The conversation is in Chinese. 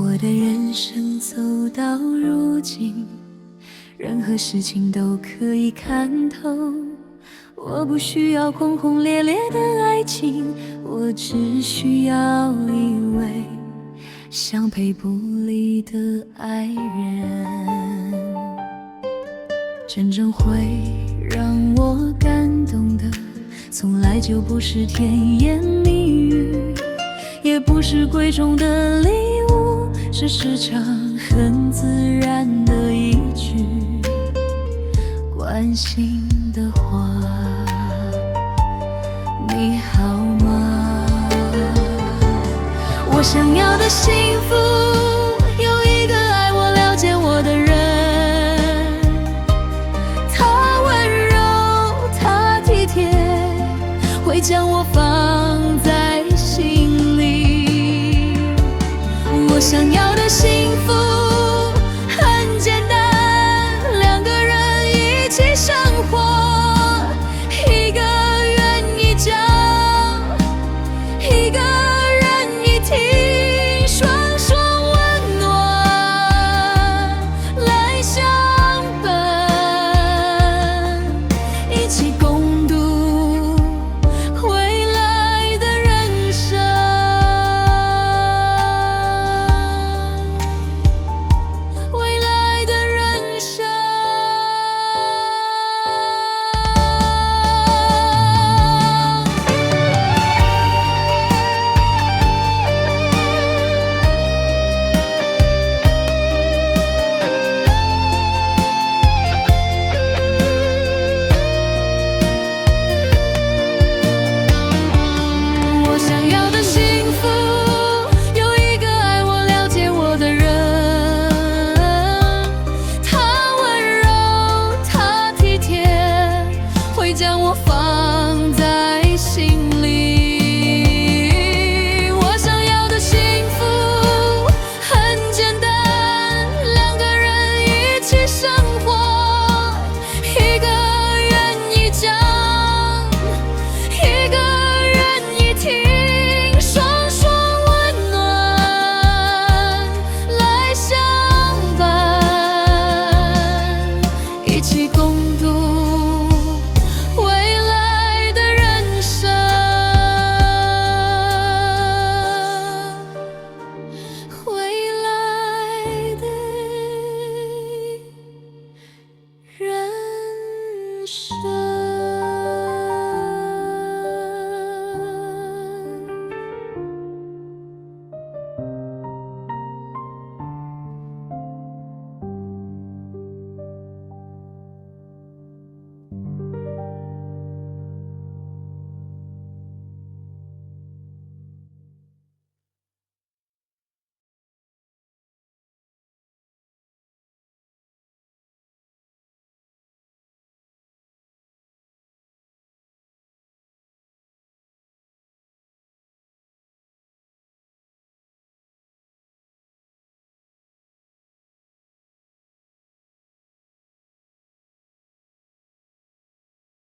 我的人生走到如今，任何事情都可以看透。我不需要轰轰烈烈的爱情，我只需要一位相陪不离的爱人。真正会让我感动的，从来就不是甜言蜜语，也不是贵重的礼物，只是场很自然的一句关心的话。你好吗？我想要的幸福，有一个爱我、了解我的人，他温柔，他体贴，会将我放在心里。我想要的幸福，